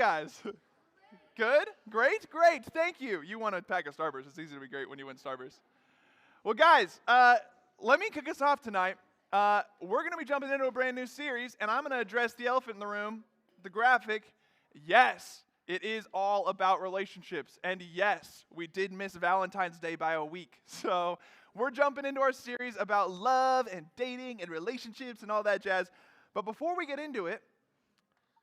guys? Good? Great? Great. Thank you. You won a pack of Starburst. It's easy to be great when you win Starburst. Well, guys, let me kick us off tonight. We're going to be jumping into a brand new series, and I'm going to address the elephant in the room, the graphic. Yes, it is all about relationships. And yes, we did miss Valentine's Day by a week. So we're jumping into our series about love and dating and relationships and all that jazz. But before we get into it,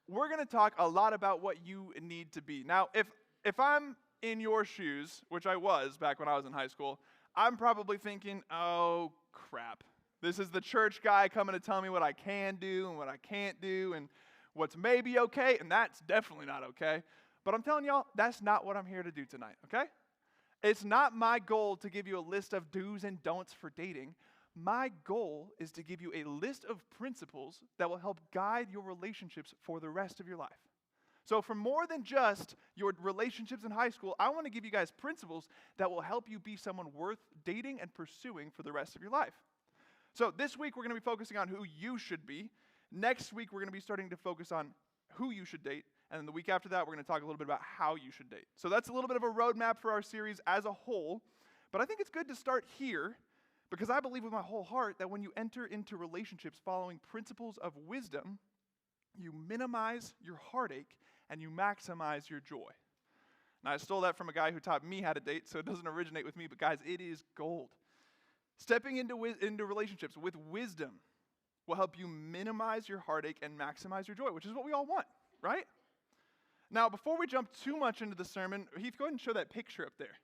we're going to talk a lot about what you need to be. Now, if I'm in your shoes, which I was back when I was in high school, I'm probably thinking, oh, crap. This is the church guy coming to tell me what I can do and what I can't do and what's maybe okay, and that's definitely not okay. But I'm telling y'all, that's not what I'm here to do tonight, okay? It's not my goal to give you a list of do's and don'ts for dating. My goal is to give you a list of principles that will help guide your relationships for the rest of your life. So for more than just your relationships in high school, I want to give you guys principles that will help you be someone worth dating and pursuing for the rest of your life. So this week, we're going to be focusing on who you should be. Next week, we're going to be starting to focus on who you should date. And then the week after that, we're going to talk a little bit about how you should date. So that's a little bit of a roadmap for our series as a whole. But I think it's good to start here because I believe with my whole heart that when you enter into relationships following principles of wisdom, you minimize your heartache and you maximize your joy. Now, I stole that from a guy who taught me how to date, so it doesn't originate with me. But guys, it is gold. Stepping into relationships with wisdom will help you minimize your heartache and maximize your joy, which is what we all want, right? Now, before we jump too much into the sermon, Heath, go ahead and show that picture up there.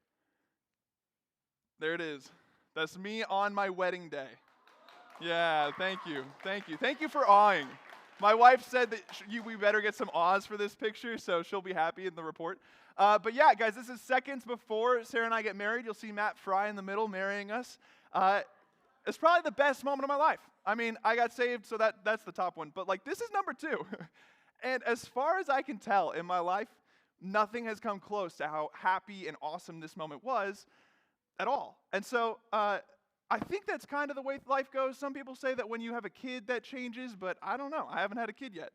There it is. That's me on my wedding day. Yeah, thank you. Thank you. Thank you for awing. My wife said that we better get some awes for this picture, so she'll be happy in the report. But yeah, guys, this is seconds before Sarah and I get married. You'll see Matt Fry in the middle marrying us. It's probably the best moment of my life. I mean, I got saved, so that's the top one. But like, this is number 2. And as far as I can tell in my life, nothing has come close to how happy and awesome this moment was at all. And so I think that's kind of the way life goes. Some people say that when you have a kid that changes, but I don't know. I haven't had a kid yet.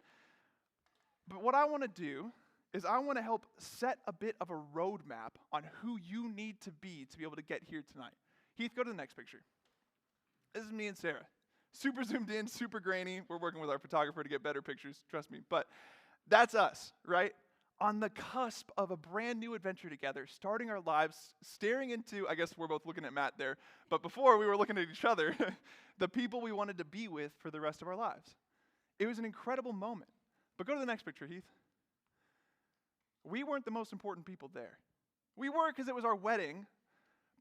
But what I want to do is I want to help set a bit of a roadmap on who you need to be able to get here tonight. Heath, go to the next picture. This is me and Sarah. Super zoomed in, super grainy. We're working with our photographer to get better pictures, trust me. But that's us, right? On the cusp of a brand new adventure together, starting our lives, staring into, I guess we're both looking at Matt there, but before we were looking at each other, the people we wanted to be with for the rest of our lives. It was an incredible moment. But go to the next picture, Heath. We weren't the most important people there. We were because it was our wedding,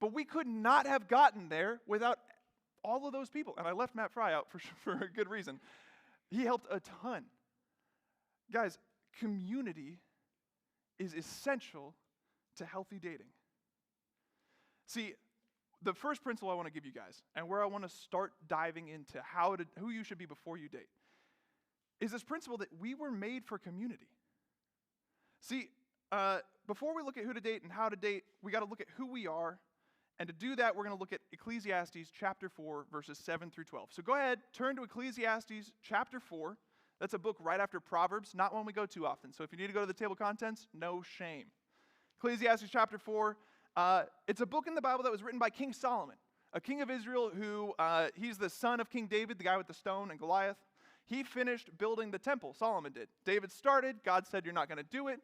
but we could not have gotten there without all of those people. And I left Matt Fry out for a good reason. He helped a ton. Guys, community is essential to healthy dating. See, the first principle I want to give you guys, and where I want to start diving into who you should be before you date, is this principle that we were made for community. See, before we look at who to date and how to date, we got to look at who we are. And to do that, we're going to look at Ecclesiastes chapter 4, verses 7 through 12. So go ahead, turn to Ecclesiastes chapter 4. That's a book right after Proverbs, not one we go to often. So if you need to go to the table of contents, no shame. Ecclesiastes chapter 4, it's a book in the Bible that was written by King Solomon, a king of Israel who, he's the son of King David, the guy with the stone and Goliath. He finished building the temple, Solomon did. David started, God said, you're not going to do it.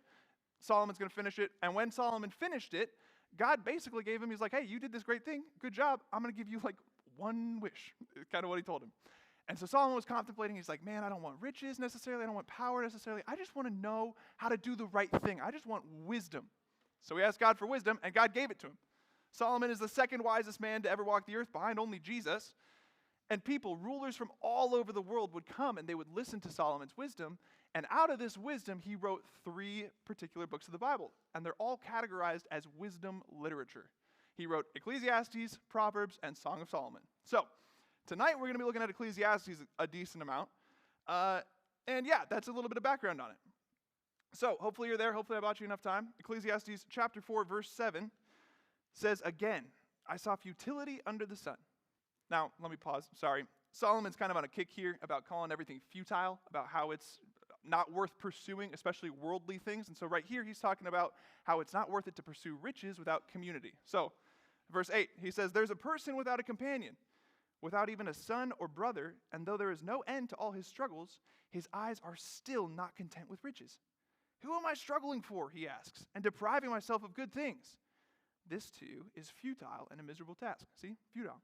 Solomon's going to finish it. And when Solomon finished it, God basically gave him, he's like, hey, you did this great thing. Good job. I'm going to give you like one wish. It's kind of what he told him. And so Solomon was contemplating. He's like, man, I don't want riches necessarily. I don't want power necessarily. I just want to know how to do the right thing. I just want wisdom. So he asked God for wisdom, and God gave it to him. Solomon is the second wisest man to ever walk the earth behind only Jesus. And people, rulers from all over the world would come, and they would listen to Solomon's wisdom. And out of this wisdom, he wrote 3 particular books of the Bible. And they're all categorized as wisdom literature. He wrote Ecclesiastes, Proverbs, and Song of Solomon. So tonight, we're going to be looking at Ecclesiastes a decent amount. And yeah, that's a little bit of background on it. So hopefully you're there. Hopefully I bought you enough time. Ecclesiastes chapter 4, verse 7 says, again, I saw futility under the sun. Now, let me pause. Sorry. Solomon's kind of on a kick here about calling everything futile, about how it's not worth pursuing, especially worldly things. And so right here, he's talking about how it's not worth it to pursue riches without community. So, verse 8, he says, there's a person without a companion, without even a son or brother, and though there is no end to all his struggles, his eyes are still not content with riches. Who am I struggling for, he asks, and depriving myself of good things? This too is futile and a miserable task. See, futile.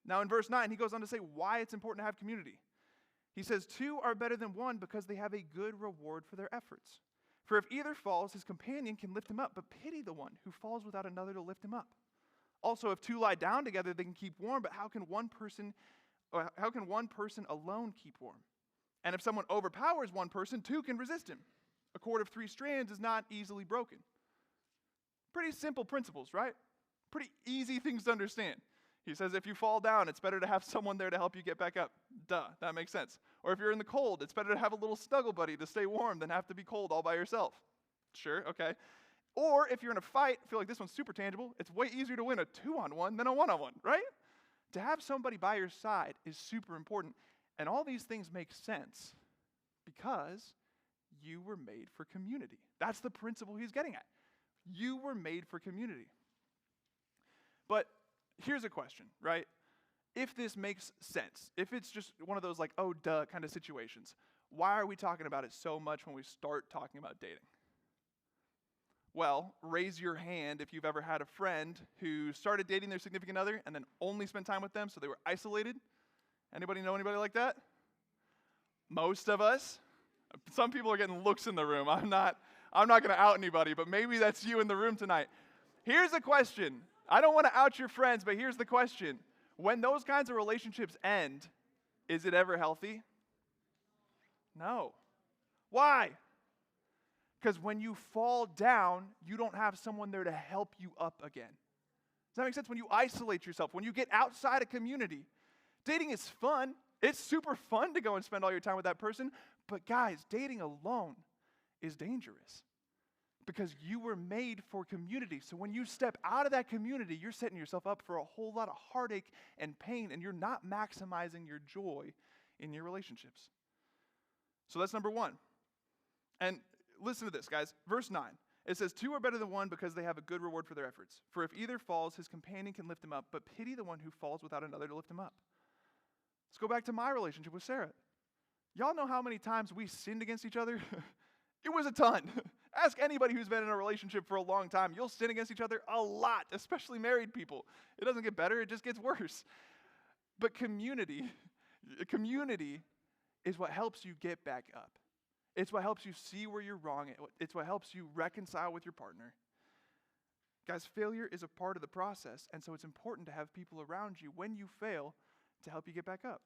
Now in verse 9, he goes on to say why it's important to have community. He says, two are better than one because they have a good reward for their efforts. For if either falls, his companion can lift him up, but pity the one who falls without another to lift him up. Also, if two lie down together, they can keep warm, but how can one person alone keep warm? And if someone overpowers one person, two can resist him. A cord of 3 strands is not easily broken. Pretty simple principles, right? Pretty easy things to understand. He says if you fall down, it's better to have someone there to help you get back up. Duh, that makes sense. Or if you're in the cold, it's better to have a little snuggle buddy to stay warm than have to be cold all by yourself. Sure, okay. Or if you're in a fight, I feel like this one's super tangible, it's way easier to win a 2-on-1 than a 1-on-1, right? To have somebody by your side is super important. And all these things make sense because you were made for community. That's the principle he's getting at. You were made for community. But here's a question, right? If this makes sense, if it's just one of those like, oh, duh kind of situations, why are we talking about it so much when we start talking about dating? Well, raise your hand if you've ever had a friend who started dating their significant other and then only spent time with them, so they were isolated. Anybody know anybody like that? Most of us. Some people are getting looks in the room. I'm not going to out anybody, but maybe that's you in the room tonight. Here's a question. I don't want to out your friends, but here's the question. When those kinds of relationships end, is it ever healthy? No. Why? Because when you fall down, you don't have someone there to help you up again. Does that make sense? When you isolate yourself, when you get outside a community, dating is fun. It's super fun to go and spend all your time with that person. But guys, dating alone is dangerous because you were made for community. So when you step out of that community, you're setting yourself up for a whole lot of heartache and pain, and you're not maximizing your joy in your relationships. So that's number one. And listen to this, guys. Verse 9. It says, two are better than one because they have a good reward for their efforts. For if either falls, his companion can lift him up, but pity the one who falls without another to lift him up. Let's go back to my relationship with Sarah. Y'all know how many times we sinned against each other? It was a ton. Ask anybody who's been in a relationship for a long time. You'll sin against each other a lot, especially married people. It doesn't get better, it just gets worse. But community is what helps you get back up. It's what helps you see where you're wrong. It's what helps you reconcile with your partner. Guys, failure is a part of the process, and so it's important to have people around you when you fail to help you get back up.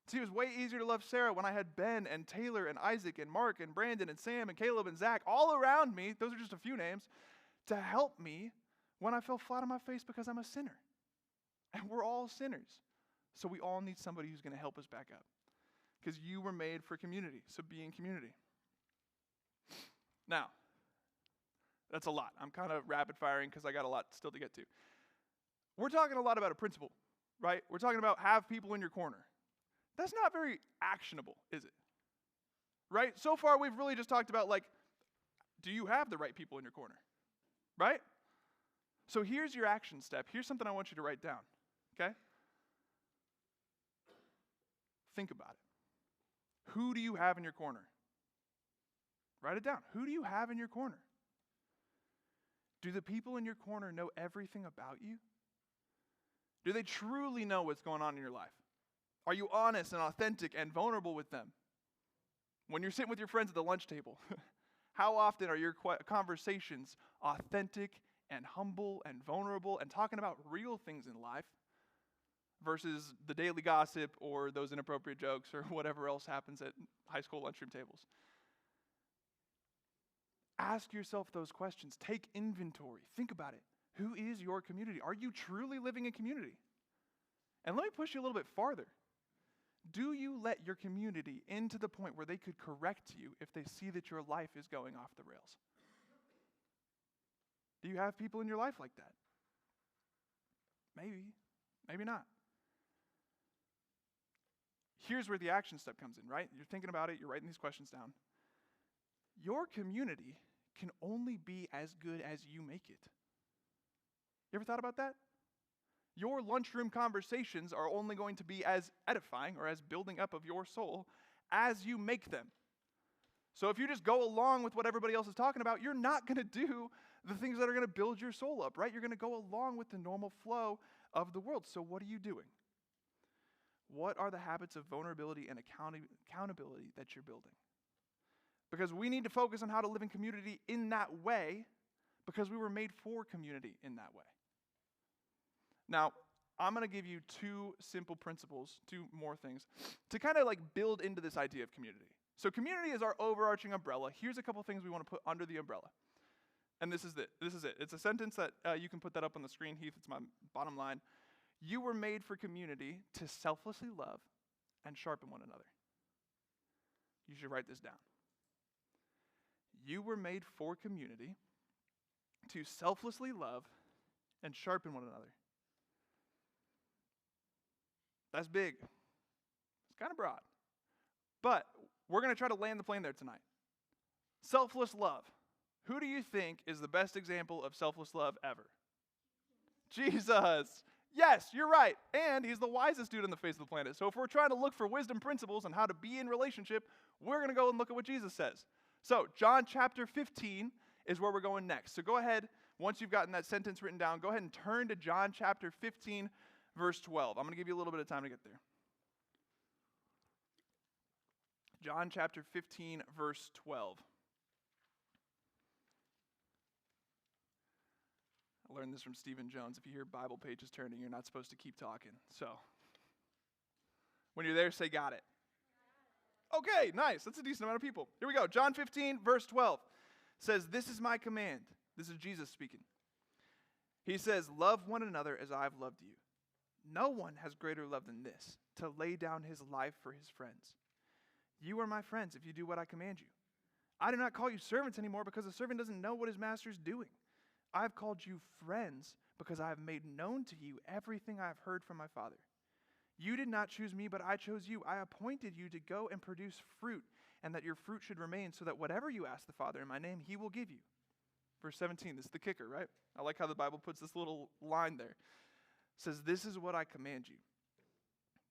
See, it was way easier to love Sarah when I had Ben and Taylor and Isaac and Mark and Brandon and Sam and Caleb and Zach all around me, those are just a few names, to help me when I fell flat on my face because I'm a sinner. And we're all sinners. So we all need somebody who's going to help us back up. Because you were made for community, so be in community. Now, that's a lot. I'm kind of rapid firing because I got a lot still to get to. We're talking a lot about a principle, right? We're talking about have people in your corner. That's not very actionable, is it? Right? So far, we've really just talked about, like, do you have the right people in your corner? Right? So here's your action step. Here's something I want you to write down, okay? Think about it. Who do you have in your corner? Write it down. Who do you have in your corner? Do the people in your corner know everything about you? Do they truly know what's going on in your life? Are you honest and authentic and vulnerable with them? When you're sitting with your friends at the lunch table, how often are your conversations authentic and humble and vulnerable and talking about real things in life versus the daily gossip or those inappropriate jokes or whatever else happens at high school lunchroom tables? Ask yourself those questions. Take inventory. Think about it. Who is your community? Are you truly living in community? And let me push you a little bit farther. Do you let your community into the point where they could correct you if they see that your life is going off the rails? Do you have people in your life like that? Maybe, maybe not. here's where the action step comes in, right? You're thinking about it, you're writing these questions down. Your community can only be as good as you make it. You ever thought about that? Your lunchroom conversations are only going to be as edifying or as building up of your soul as you make them. So if you just go along with what everybody else is talking about, you're not going to do the things that are going to build your soul up, right? You're going to go along with the normal flow of the world. So what are you doing? What are the habits of vulnerability and accountability that you're building? Because we need to focus on how to live in community in that way, because we were made for community in that way. Now, I'm going to give you two simple principles, two more things, to kind of like build into this idea of community. So community is our overarching umbrella. Here's a couple things we want to put under the umbrella. And this is it. It's a sentence that you can put that up on the screen, Heath. It's my bottom line. You were made for community to selflessly love and sharpen one another. You should write this down. You were made for community to selflessly love and sharpen one another. That's big. It's kind of broad. But we're going to try to land the plane there tonight. Selfless love. Who do you think is the best example of selfless love ever? Jesus. Yes, you're right. And he's the wisest dude on the face of the planet. So if we're trying to look for wisdom principles on how to be in relationship, we're going to go and look at what Jesus says. So John chapter 15 is where we're going next. So go ahead, once you've gotten that sentence written down, go ahead and turn to John chapter 15, verse 12. I'm going to give you a little bit of time to get there. John chapter 15, verse 12. I learned this from Stephen Jones. If you hear Bible pages turning, you're not supposed to keep talking. So when you're there, say got it. Okay, nice. That's a decent amount of people. Here we go. John 15, verse 12 says, "This is my command." This is Jesus speaking. He says, "Love one another as I've loved you. No one has greater love than this, to lay down his life for his friends. You are my friends if you do what I command you. I do not call you servants anymore, because a servant doesn't know what his master is doing. I have called you friends because I have made known to you everything I have heard from my Father. You did not choose me, but I chose you. I appointed you to go and produce fruit, and that your fruit should remain, so that whatever you ask the Father in my name, he will give you." Verse 17, this is the kicker, right? I like how the Bible puts this little line there. It says, "This is what I command you.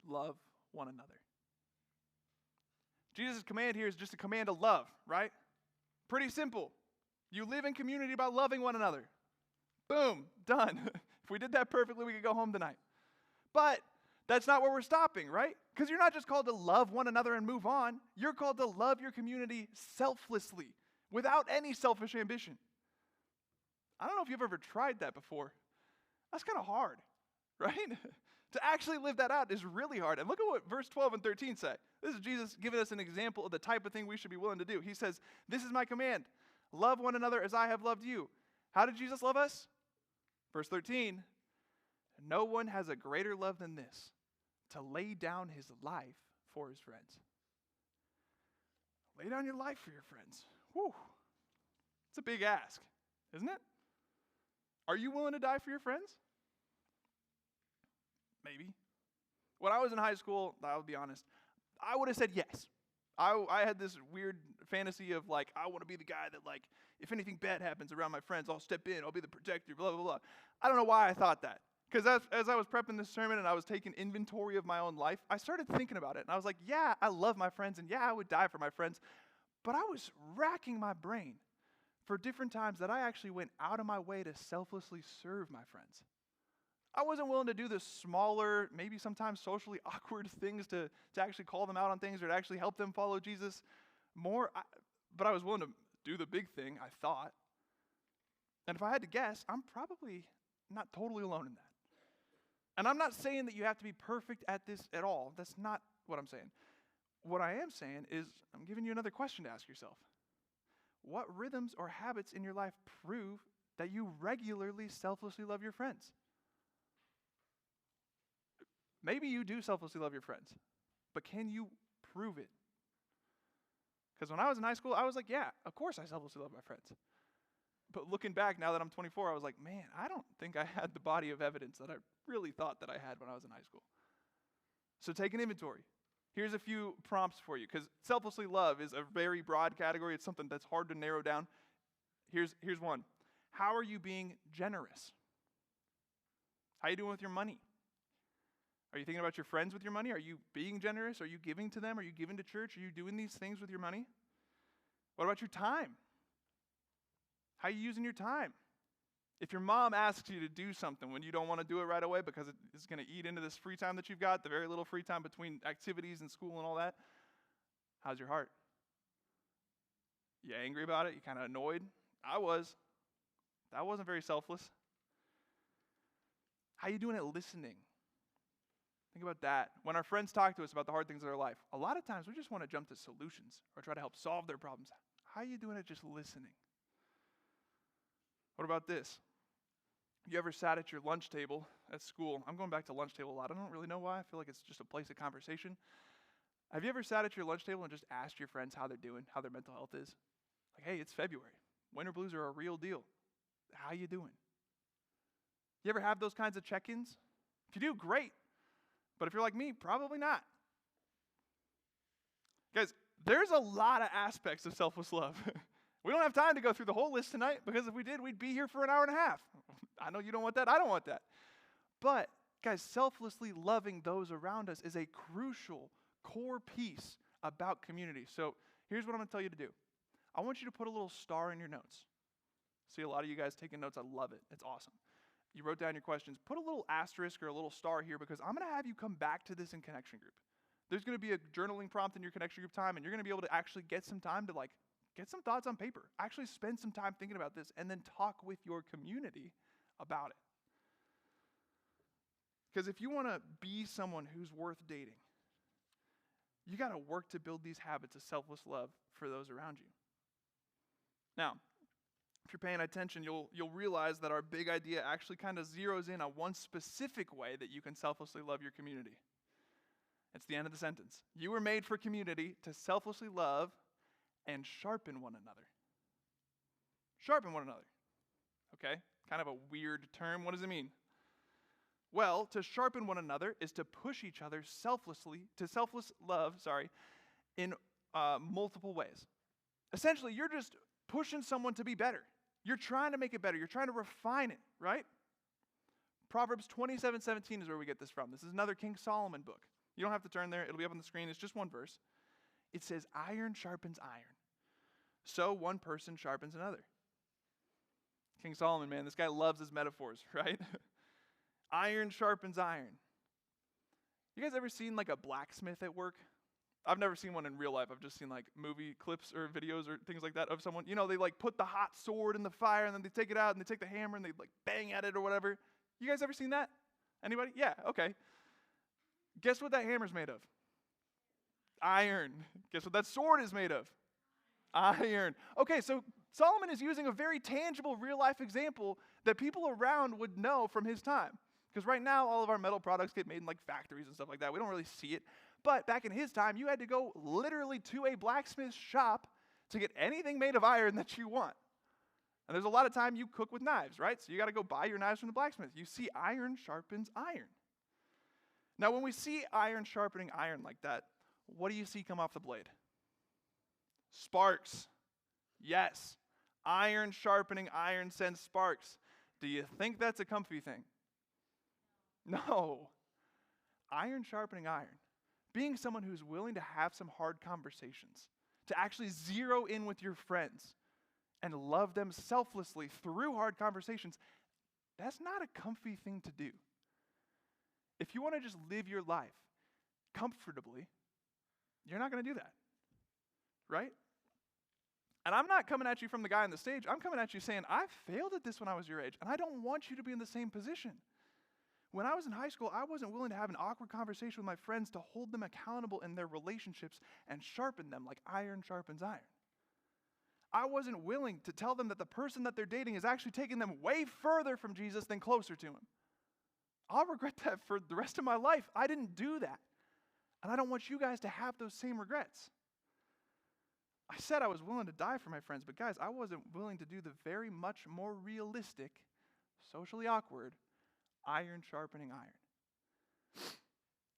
Love one another." Jesus' command here is just a command to love, right? Pretty simple. You live in community by loving one another. Boom, done. If we did that perfectly, we could go home tonight. But that's not where we're stopping, right? Because you're not just called to love one another and move on. You're called to love your community selflessly, without any selfish ambition. I don't know if you've ever tried that before. That's kind of hard, right? To actually live that out is really hard. And look at what verse 12 and 13 say. This is Jesus giving us an example of the type of thing we should be willing to do. He says, "This is my command. Love one another as I have loved you." How did Jesus love us? Verse 13, "No one has a greater love than this, to lay down his life for his friends." Lay down your life for your friends. Whew. It's a big ask, isn't it? Are you willing to die for your friends? Maybe. When I was in high school, I'll be honest, I would have said yes. I had this weird fantasy of like, I want to be the guy that like, if anything bad happens around my friends, I'll step in, I'll be the protector, blah, blah, blah. I don't know why I thought that. Because as I was prepping this sermon and I was taking inventory of my own life, I started thinking about it. And I was like, yeah, I love my friends, and yeah, I would die for my friends. But I was racking my brain for different times that I actually went out of my way to selflessly serve my friends. I wasn't willing to do the smaller, maybe sometimes socially awkward things to actually call them out on things or to actually help them follow Jesus more. But I was willing to do the big thing, I thought. And if I had to guess, I'm probably not totally alone in that. And I'm not saying that you have to be perfect at this at all. That's not what I'm saying. What I am saying is I'm giving you another question to ask yourself. What rhythms or habits in your life prove that you regularly selflessly love your friends? Maybe you do selflessly love your friends, but can you prove it? Because when I was in high school, I was like, yeah, of course I selflessly love my friends. But looking back, now that I'm 24, I was like, man, I don't think I had the body of evidence that I really thought that I had when I was in high school. So take an inventory. Here's a few prompts for you, because selflessly love is a very broad category. It's something that's hard to narrow down. Here's one. How are you being generous? How are you doing with your money? Are you thinking about your friends with your money? Are you being generous? Are you giving to them? Are you giving to church? Are you doing these things with your money? What about your time? How are you using your time? If your mom asks you to do something when you don't want to do it right away because it's going to eat into this free time that you've got, the very little free time between activities and school and all that, how's your heart? You angry about it? You kind of annoyed? I was. That wasn't very selfless. How you doing at listening? Think about that. When our friends talk to us about the hard things in our life, a lot of times we just want to jump to solutions or try to help solve their problems. How are you doing at just listening? What about this? You ever sat at your lunch table at school? I'm going back to lunch table a lot. I don't really know why. I feel like it's just a place of conversation. Have you ever sat at your lunch table and just asked your friends how they're doing, how their mental health is? Like, hey, it's February. Winter blues are a real deal. How you doing? You ever have those kinds of check-ins? If you do, great. But if you're like me, probably not. Guys, there's a lot of aspects of selfless love. We don't have time to go through the whole list tonight, because if we did, we'd be here for an hour and a half. I know you don't want that. I don't want that. But, guys, selflessly loving those around us is a crucial core piece about community. So here's what I'm going to tell you to do. I want you to put a little star in your notes. See a lot of you guys taking notes. I love it. It's awesome. You wrote down your questions. Put a little asterisk or a little star here, because I'm going to have you come back to this in connection group. There's going to be a journaling prompt in your connection group time, and you're going to be able to actually get some time to get some thoughts on paper. Actually spend some time thinking about this, and then talk with your community about it. Because if you want to be someone who's worth dating, you got to work to build these habits of selfless love for those around you. Now, if you're paying attention, you'll realize that our big idea actually kind of zeroes in on one specific way that you can selflessly love your community. It's the end of the sentence. You were made for community to selflessly love and sharpen one another. Sharpen one another. Okay? Kind of a weird term. What does it mean? Well, to sharpen one another is to push each other selfless love, in multiple ways. Essentially, you're just pushing someone to be better. You're trying to make it better. You're trying to refine it, right? Proverbs 27:17 is where we get this from. This is another King Solomon book. You don't have to turn there. It'll be up on the screen. It's just one verse. It says, iron sharpens iron, so one person sharpens another. King Solomon, man, this guy loves his metaphors, right? Iron sharpens iron. You guys ever seen like a blacksmith at work? I've never seen one in real life. I've just seen like movie clips or videos or things like that of someone. You know, they like put the hot sword in the fire and then they take it out and they take the hammer and they like bang at it or whatever. You guys ever seen that? Anybody? Yeah, okay. Guess what that hammer's made of? Iron. Guess what that sword is made of? Iron. Okay, so Solomon is using a very tangible real-life example that people around would know from his time. Because right now, all of our metal products get made in like factories and stuff like that. We don't really see it. But back in his time, you had to go literally to a blacksmith shop to get anything made of iron that you want. And there's a lot of time you cook with knives, right? So you got to go buy your knives from the blacksmith. You see iron sharpens iron. Now, when we see iron sharpening iron like that, what do you see come off the blade? Sparks. Yes. Iron sharpening iron sends sparks. Do you think that's a comfy thing? No. Iron sharpening iron. Being someone who's willing to have some hard conversations, to actually zero in with your friends and love them selflessly through hard conversations, that's not a comfy thing to do. If you want to just live your life comfortably, you're not going to do that, right? And I'm not coming at you from the guy on the stage. I'm coming at you saying, I failed at this when I was your age, and I don't want you to be in the same position. When I was in high school, I wasn't willing to have an awkward conversation with my friends to hold them accountable in their relationships and sharpen them like iron sharpens iron. I wasn't willing to tell them that the person that they're dating is actually taking them way further from Jesus than closer to him. I'll regret that for the rest of my life. I didn't do that. And I don't want you guys to have those same regrets. I said I was willing to die for my friends, but guys, I wasn't willing to do the very much more realistic, socially awkward, iron sharpening iron.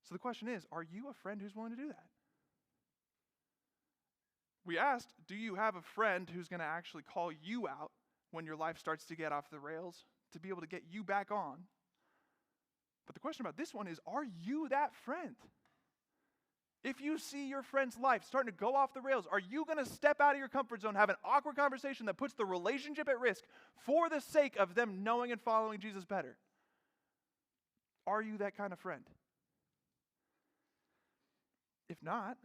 So the question is, are you a friend who's willing to do that? We asked, do you have a friend who's going to actually call you out when your life starts to get off the rails to be able to get you back on? But the question about this one is, are you that friend? If you see your friend's life starting to go off the rails, are you going to step out of your comfort zone, have an awkward conversation that puts the relationship at risk for the sake of them knowing and following Jesus better? Are you that kind of friend? If not,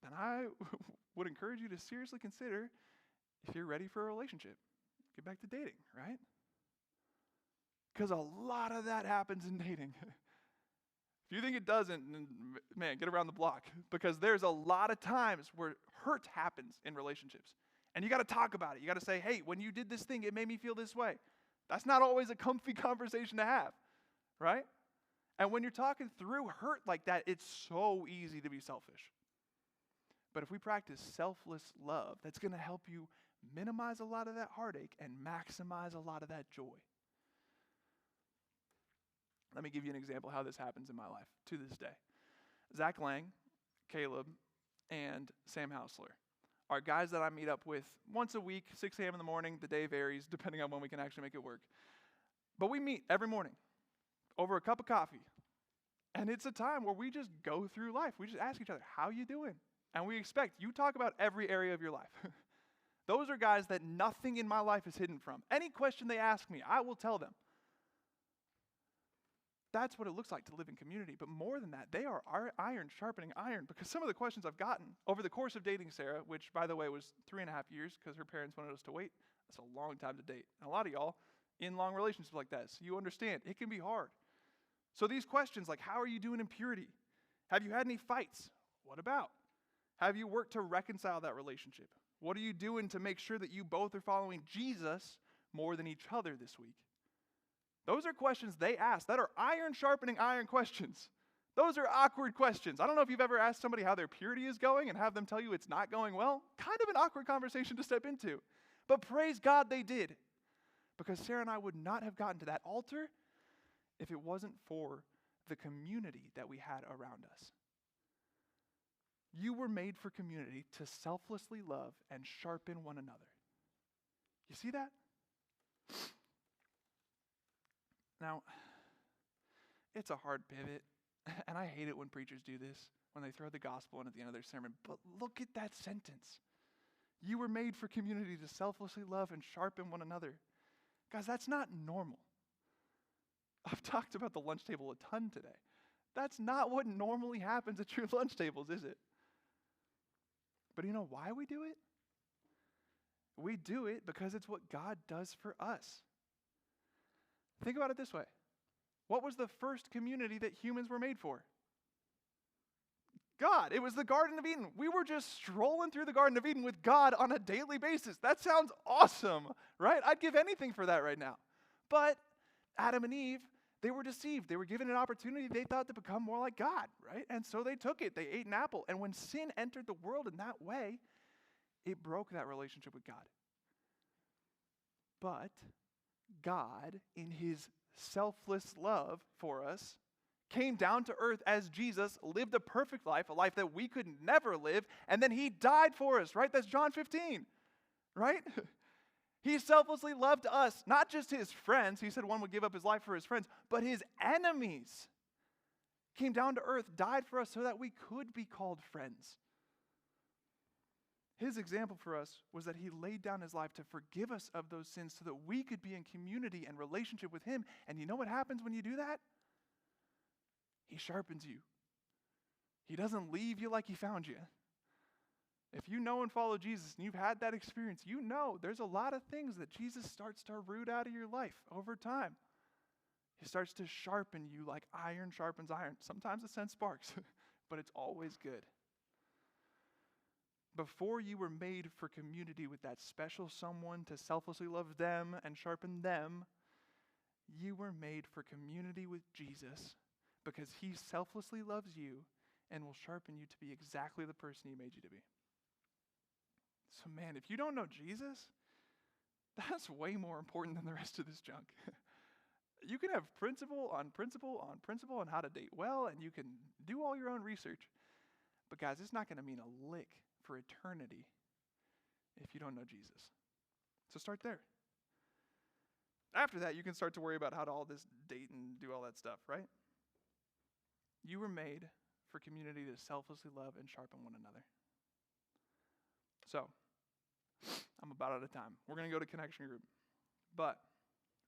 then I would encourage you to seriously consider if you're ready for a relationship. Get back to dating, right? Because a lot of that happens in dating. If you think it doesn't, man, get around the block. Because there's a lot of times where hurt happens in relationships. And you got to talk about it. You got to say, hey, when you did this thing, it made me feel this way. That's not always a comfy conversation to have, right? And when you're talking through hurt like that, it's so easy to be selfish. But if we practice selfless love, that's going to help you minimize a lot of that heartache and maximize a lot of that joy. Let me give you an example of how this happens in my life to this day. Zach Lang, Caleb, and Sam Hausler are guys that I meet up with once a week, 6 a.m. in the morning. The day varies depending on when we can actually make it work. But we meet every morning over a cup of coffee. And it's a time where we just go through life. We just ask each other, how you doing? And we expect you talk about every area of your life. Those are guys that nothing in my life is hidden from. Any question they ask me, I will tell them. That's what it looks like to live in community. But more than that, they are iron sharpening iron. Because some of the questions I've gotten over the course of dating Sarah, which, by the way, was 3.5 years because her parents wanted us to wait. That's a long time to date. And a lot of y'all in long relationships like that. So you understand, it can be hard. So these questions like, how are you doing in purity? Have you had any fights? What about? Have you worked to reconcile that relationship? What are you doing to make sure that you both are following Jesus more than each other this week? Those are questions they ask that are iron sharpening iron questions. Those are awkward questions. I don't know if you've ever asked somebody how their purity is going and have them tell you it's not going well. Kind of an awkward conversation to step into. But praise God they did. Because Sarah and I would not have gotten to that altar if it wasn't for the community that we had around us. You were made for community to selflessly love and sharpen one another. You see that? Now, it's a hard pivot, and I hate it when preachers do this, when they throw the gospel in at the end of their sermon, but look at that sentence. You were made for community to selflessly love and sharpen one another. Guys, that's not normal. I've talked about the lunch table a ton today. That's not what normally happens at your lunch tables, is it? But you know why we do it? We do it because it's what God does for us. Think about it this way. What was the first community that humans were made for? God. It was the Garden of Eden. We were just strolling through the Garden of Eden with God on a daily basis. That sounds awesome, right? I'd give anything for that right now. But Adam and Eve, they were deceived. They were given an opportunity they thought to become more like God, right? And so they took it. They ate an apple. And when sin entered the world in that way, it broke that relationship with God. But God, in his selfless love for us, came down to earth as Jesus, lived a perfect life, a life that we could never live, and then he died for us, right? That's John 15, right? He selflessly loved us, not just his friends. He said one would give up his life for his friends, but his enemies. Came down to earth, died for us so that we could be called friends. His example for us was that he laid down his life to forgive us of those sins so that we could be in community and relationship with him. And you know what happens when you do that? He sharpens you. He doesn't leave you like he found you. If you know and follow Jesus and you've had that experience, you know there's a lot of things that Jesus starts to root out of your life over time. He starts to sharpen you like iron sharpens iron. Sometimes it sends sparks, but it's always good. Before you were made for community with that special someone to selflessly love them and sharpen them, you were made for community with Jesus because he selflessly loves you and will sharpen you to be exactly the person he made you to be. So man, if you don't know Jesus, that's way more important than the rest of this junk. You can have principle on principle on principle on how to date well, and you can do all your own research. But guys, it's not going to mean a lick for eternity if you don't know Jesus. So start there. After that, you can start to worry about how to all this date and do all that stuff, right? You were made for community to selflessly love and sharpen one another. So, I'm about out of time. We're going to go to connection group. But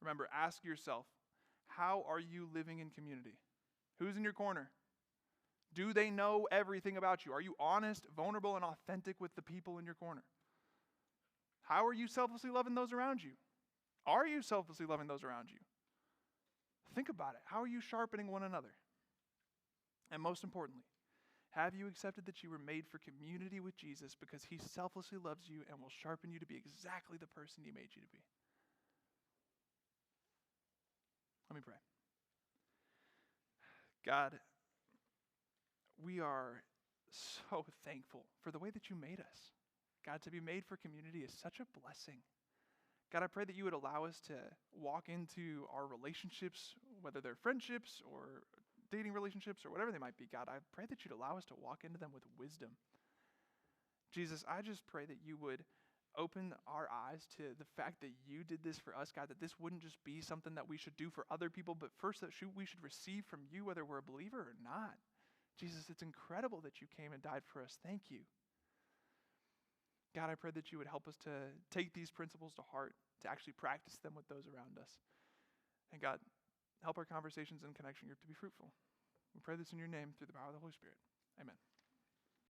remember, ask yourself, how are you living in community? Who's in your corner? Do they know everything about you? Are you honest, vulnerable, and authentic with the people in your corner? How are you selflessly loving those around you? Are you selflessly loving those around you? Think about it. How are you sharpening one another? And most importantly, have you accepted that you were made for community with Jesus because he selflessly loves you and will sharpen you to be exactly the person he made you to be? Let me pray. God, we are so thankful for the way that you made us. God, to be made for community is such a blessing. God, I pray that you would allow us to walk into our relationships, whether they're friendships or dating relationships or whatever they might be. God, I pray that you'd allow us to walk into them with wisdom. Jesus, I just pray that you would open our eyes to the fact that you did this for us, God, that this wouldn't just be something that we should do for other people, but first that we should receive from you, whether we're a believer or not. Jesus, it's incredible that you came and died for us. Thank you. God, I pray that you would help us to take these principles to heart, to actually practice them with those around us. And God, help our conversations and connection group to be fruitful. We pray this in your name through the power of the Holy Spirit. Amen.